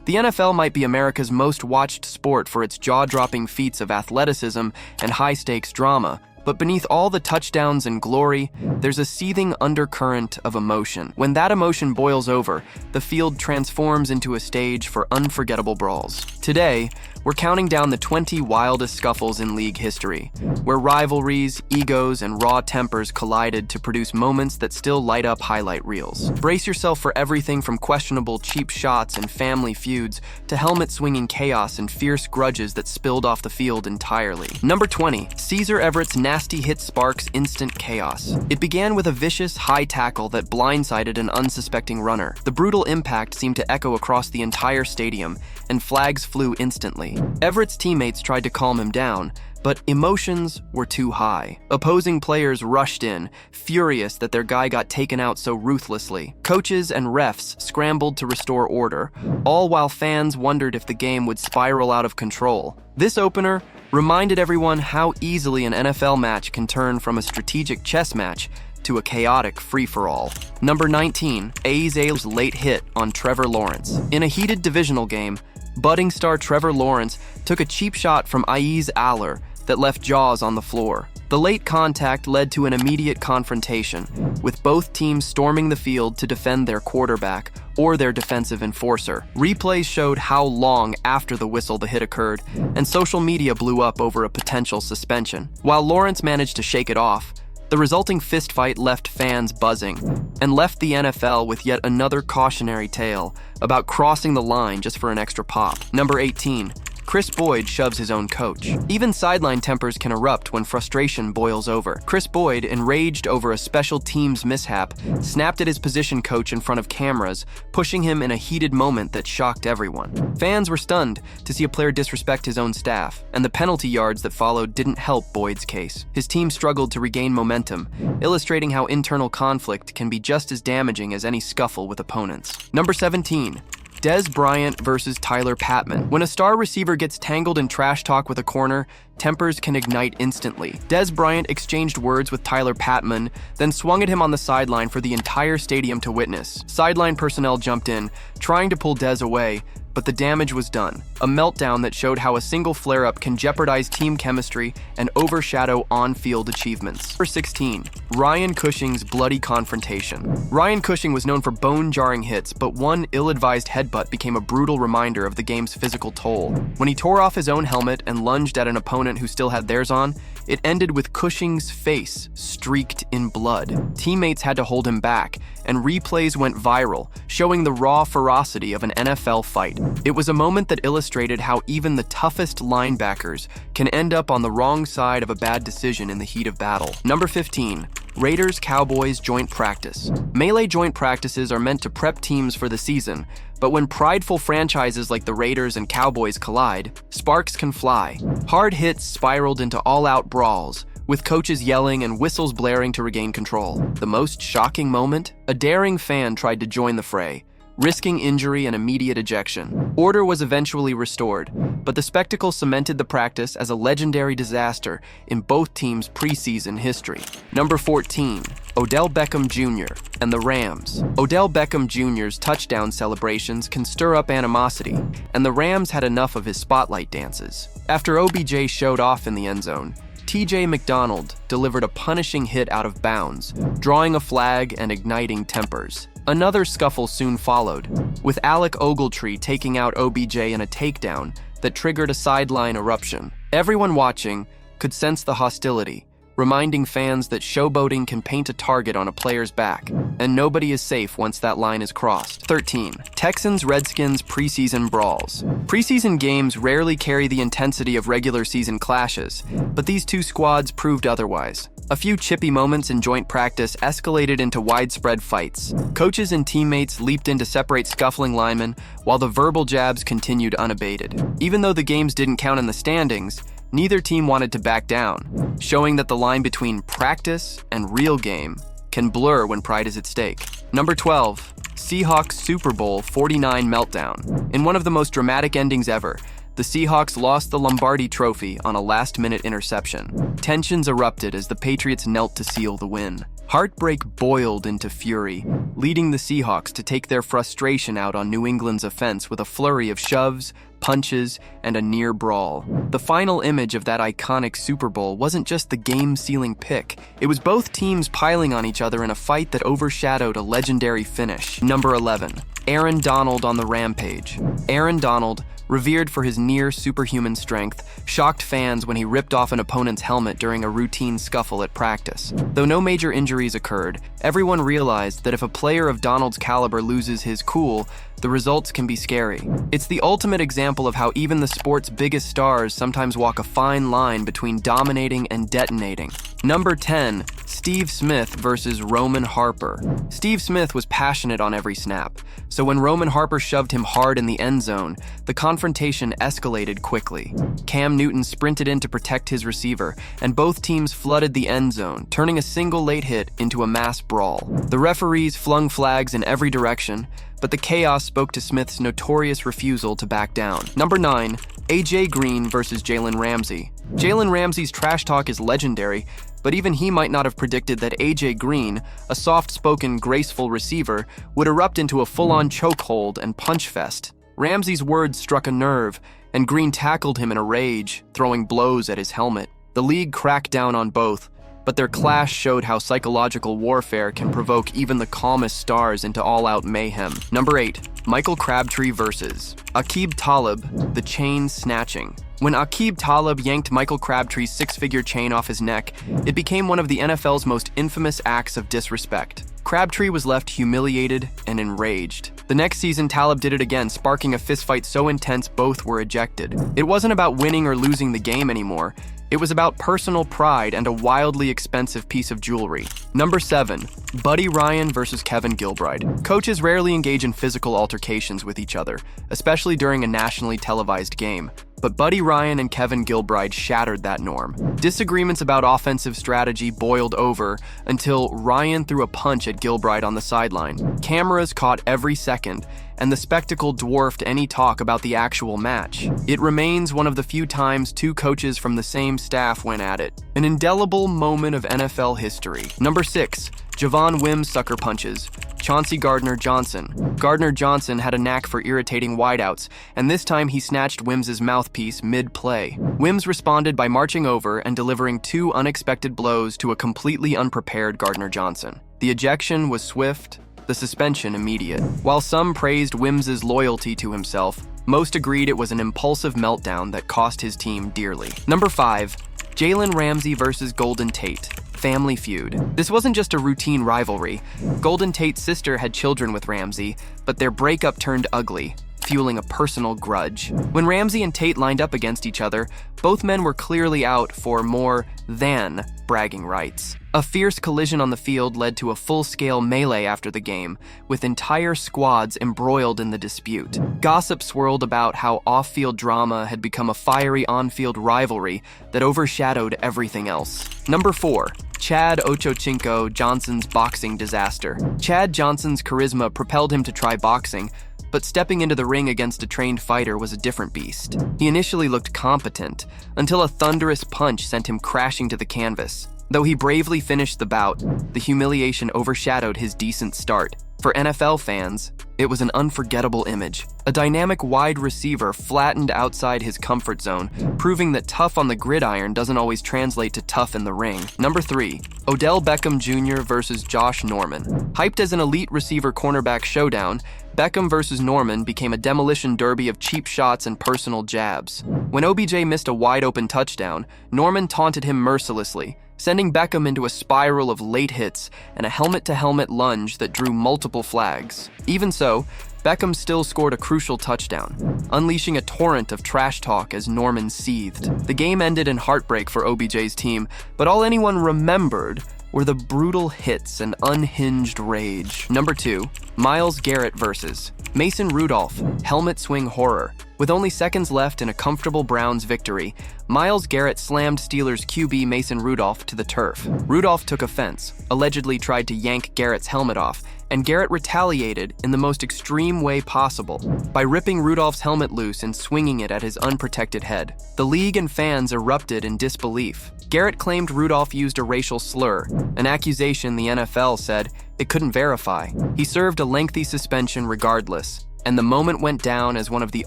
The NFL might be America's most watched sport for its jaw-dropping feats of athleticism and high-stakes drama, but beneath all the touchdowns and glory, there's a seething undercurrent of emotion. When that emotion boils over, the field transforms into a stage for unforgettable brawls. Today, we're counting down the 20 wildest scuffles in league history, where rivalries, egos, and raw tempers collided to produce moments that still light up highlight reels. Brace yourself for everything from questionable cheap shots and family feuds to helmet-swinging chaos and fierce grudges that spilled off the field entirely. Number 20. Caesar Everett's nasty hit sparks instant chaos. It began with a vicious, high tackle that blindsided an unsuspecting runner. The brutal impact seemed to echo across the entire stadium, and flags flew instantly. Everett's teammates tried to calm him down, but emotions were too high. Opposing players rushed in, furious that their guy got taken out so ruthlessly. Coaches and refs scrambled to restore order, all while fans wondered if the game would spiral out of control. This opener reminded everyone how easily an NFL match can turn from a strategic chess match to a chaotic free-for-all. Number 19. A's late hit on Trevor Lawrence. In a heated divisional game, budding star Trevor Lawrence took a cheap shot from Aiz Aller that left jaws on the floor. The late contact led to an immediate confrontation, with both teams storming the field to defend their quarterback or their defensive enforcer. Replays showed how long after the whistle the hit occurred, and social media blew up over a potential suspension. While Lawrence managed to shake it off, the resulting fistfight left fans buzzing and left the NFL with yet another cautionary tale about crossing the line just for an extra pop. Number 18. Chris Boyd shoves his own coach. Even sideline tempers can erupt when frustration boils over. Chris Boyd, enraged over a special teams mishap, snapped at his position coach in front of cameras, pushing him in a heated moment that shocked everyone. Fans were stunned to see a player disrespect his own staff, and the penalty yards that followed didn't help Boyd's case. His team struggled to regain momentum, illustrating how internal conflict can be just as damaging as any scuffle with opponents. Number 17. Dez Bryant versus Tyler Patman. When a star receiver gets tangled in trash talk with a corner, tempers can ignite instantly. Dez Bryant exchanged words with Tyler Patman, then swung at him on the sideline for the entire stadium to witness. Sideline personnel jumped in, trying to pull Dez away, but the damage was done. A meltdown that showed how a single flare-up can jeopardize team chemistry and overshadow on-field achievements. Number 16. Ryan Cushing's bloody confrontation. Ryan Cushing was known for bone-jarring hits, but one ill-advised headbutt became a brutal reminder of the game's physical toll. When he tore off his own helmet and lunged at an opponent who still had theirs on, it ended with Cushing's face streaked in blood. Teammates had to hold him back, and replays went viral, showing the raw ferocity of an NFL fight. It was a moment that illustrated how even the toughest linebackers can end up on the wrong side of a bad decision in the heat of battle. Number 15. Raiders-Cowboys joint practice. Melee joint practices are meant to prep teams for the season, but when prideful franchises like the Raiders and Cowboys collide, sparks can fly. Hard hits spiraled into all-out brawls, with coaches yelling and whistles blaring to regain control. The most shocking moment? A daring fan tried to join the fray, risking injury and immediate ejection. Order was eventually restored, but the spectacle cemented the practice as a legendary disaster in both teams' preseason history. Number 14. Odell Beckham Jr. and the Rams. Odell Beckham Jr.'s touchdown celebrations can stir up animosity, and the Rams had enough of his spotlight dances. After OBJ showed off in the end zone, TJ McDonald delivered a punishing hit out of bounds, drawing a flag and igniting tempers. Another scuffle soon followed, with Alec Ogletree taking out OBJ in a takedown that triggered a sideline eruption. Everyone watching could sense the hostility, reminding fans that showboating can paint a target on a player's back, and nobody is safe once that line is crossed. 13. Texans-Redskins preseason brawls. Preseason games rarely carry the intensity of regular season clashes, but these two squads proved otherwise. A few chippy moments in joint practice escalated into widespread fights. Coaches and teammates leaped in to separate scuffling linemen, while the verbal jabs continued unabated. Even though the games didn't count in the standings, neither team wanted to back down, showing that the line between practice and real game can blur when pride is at stake. Number 12. Seahawks Super Bowl 49 meltdown. In one of the most dramatic endings ever, the Seahawks lost the Lombardi Trophy on a last-minute interception. Tensions erupted as the Patriots knelt to seal the win. Heartbreak boiled into fury, leading the Seahawks to take their frustration out on New England's offense with a flurry of shoves, punches, and a near brawl. The final image of that iconic Super Bowl wasn't just the game-sealing pick. It was both teams piling on each other in a fight that overshadowed a legendary finish. Number 11. Aaron Donald on the rampage. Aaron Donald, revered for his near-superhuman strength, shocked fans when he ripped off an opponent's helmet during a routine scuffle at practice. Though no major injuries occurred, everyone realized that if a player of Donald's caliber loses his cool, the results can be scary. It's the ultimate example of how even the sport's biggest stars sometimes walk a fine line between dominating and detonating. Number 10. Steve Smith versus Roman Harper. Steve Smith was passionate on every snap, so when Roman Harper shoved him hard in the end zone, the confrontation escalated quickly. Cam Newton sprinted in to protect his receiver, and both teams flooded the end zone, turning a single late hit into a mass brawl. The referees flung flags in every direction, but the chaos spoke to Smith's notorious refusal to back down. Number 9. AJ Green versus Jalen Ramsey. Jalen Ramsey's trash talk is legendary, but even he might not have predicted that AJ Green, a soft-spoken, graceful receiver, would erupt into a full-on chokehold and punch fest. Ramsey's words struck a nerve, and Green tackled him in a rage, throwing blows at his helmet. The league cracked down on both, but their clash showed how psychological warfare can provoke even the calmest stars into all-out mayhem. Number 8. Michael Crabtree versus Aqib Talib, the chain snatching. When Aqib Talib yanked Michael Crabtree's six-figure chain off his neck, it became one of the NFL's most infamous acts of disrespect. Crabtree was left humiliated and enraged. The next season, Talib did it again, sparking a fistfight so intense both were ejected. It wasn't about winning or losing the game anymore. It was about personal pride and a wildly expensive piece of jewelry. Number 7. Buddy Ryan versus Kevin Gilbride. Coaches rarely engage in physical altercations with each other, especially during a nationally televised game. But Buddy Ryan and Kevin Gilbride shattered that norm. Disagreements about offensive strategy boiled over until Ryan threw a punch at Gilbride on the sideline. Cameras caught every second, and the spectacle dwarfed any talk about the actual match. It remains one of the few times two coaches from the same staff went at it. An indelible moment of NFL history. Number 6. Javon Wims sucker punches. Chauncey Gardner-Johnson. Gardner-Johnson had a knack for irritating wideouts, and this time he snatched Wims's mouthpiece mid-play. Wims responded by marching over and delivering two unexpected blows to a completely unprepared Gardner-Johnson. The ejection was swift, the suspension immediate. While some praised Wims's loyalty to himself, most agreed it was an impulsive meltdown that cost his team dearly. Number 5. Jalen Ramsey versus Golden Tate. Family feud. This wasn't just a routine rivalry. Golden Tate's sister had children with Ramsey, but their breakup turned ugly, fueling a personal grudge. When Ramsey and Tate lined up against each other, both men were clearly out for more than bragging rights. A fierce collision on the field led to a full-scale melee after the game, with entire squads embroiled in the dispute. Gossip swirled about how off-field drama had become a fiery on-field rivalry that overshadowed everything else. Number 4. Chad Ochocinco Johnson's boxing disaster. Chad Johnson's charisma propelled him to try boxing, but stepping into the ring against a trained fighter was a different beast. He initially looked competent, until a thunderous punch sent him crashing to the canvas. Though he bravely finished the bout, the humiliation overshadowed his decent start. For NFL fans, it was an unforgettable image. A dynamic wide receiver flattened outside his comfort zone, proving that tough on the gridiron doesn't always translate to tough in the ring. Number 3. Odell Beckham Jr. versus Josh Norman. Hyped as an elite receiver-cornerback showdown, Beckham versus Norman became a demolition derby of cheap shots and personal jabs. When OBJ missed a wide-open touchdown, Norman taunted him mercilessly, sending Beckham into a spiral of late hits and a helmet-to-helmet lunge that drew multiple flags. Even so, Beckham still scored a crucial touchdown, unleashing a torrent of trash talk as Norman seethed. The game ended in heartbreak for OBJ's team, but all anyone remembered were the brutal hits and unhinged rage. Number 2. Myles Garrett versus Mason Rudolph, helmet swing horror. With only seconds left in a comfortable Browns victory, Myles Garrett slammed Steelers QB Mason Rudolph to the turf. Rudolph took offense, allegedly tried to yank Garrett's helmet off, and Garrett retaliated in the most extreme way possible by ripping Rudolph's helmet loose and swinging it at his unprotected head. The league and fans erupted in disbelief. Garrett claimed Rudolph used a racial slur, an accusation the NFL said it couldn't verify. He served a lengthy suspension regardless, and the moment went down as one of the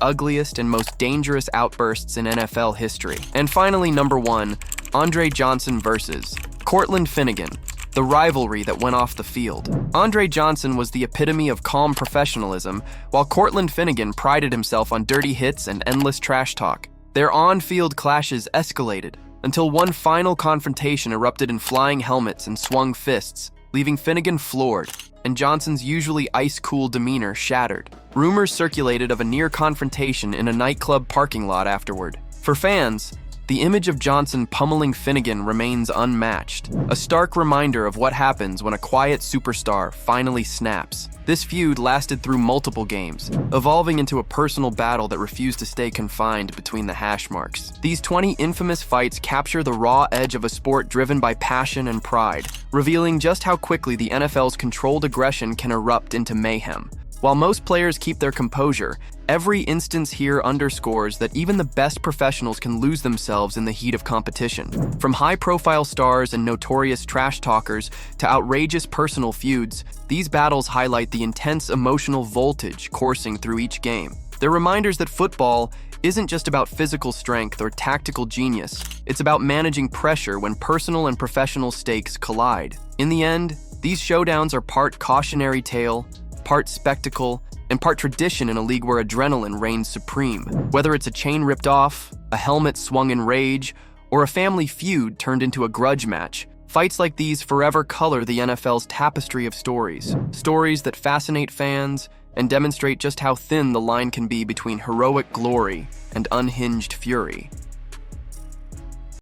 ugliest and most dangerous outbursts in NFL history. And finally, number 1, Andre Johnson versus Cortland Finnegan, the rivalry that went off the field. Andre Johnson was the epitome of calm professionalism, while Cortland Finnegan prided himself on dirty hits and endless trash talk. Their on-field clashes escalated until one final confrontation erupted in flying helmets and swung fists, leaving Finnegan floored and Johnson's usually ice-cool demeanor shattered. Rumors circulated of a near confrontation in a nightclub parking lot afterward. For fans, the image of Johnson pummeling Finnegan remains unmatched, a stark reminder of what happens when a quiet superstar finally snaps. This feud lasted through multiple games, evolving into a personal battle that refused to stay confined between the hash marks. These 20 infamous fights capture the raw edge of a sport driven by passion and pride, revealing just how quickly the NFL's controlled aggression can erupt into mayhem. While most players keep their composure, every instance here underscores that even the best professionals can lose themselves in the heat of competition. From high-profile stars and notorious trash talkers to outrageous personal feuds, these battles highlight the intense emotional voltage coursing through each game. They're reminders that football isn't just about physical strength or tactical genius. It's about managing pressure when personal and professional stakes collide. In the end, these showdowns are part cautionary tale, part spectacle, and part tradition in a league where adrenaline reigns supreme. Whether it's a chain ripped off, a helmet swung in rage, or a family feud turned into a grudge match, fights like these forever color the NFL's tapestry of stories. Stories that fascinate fans and demonstrate just how thin the line can be between heroic glory and unhinged fury.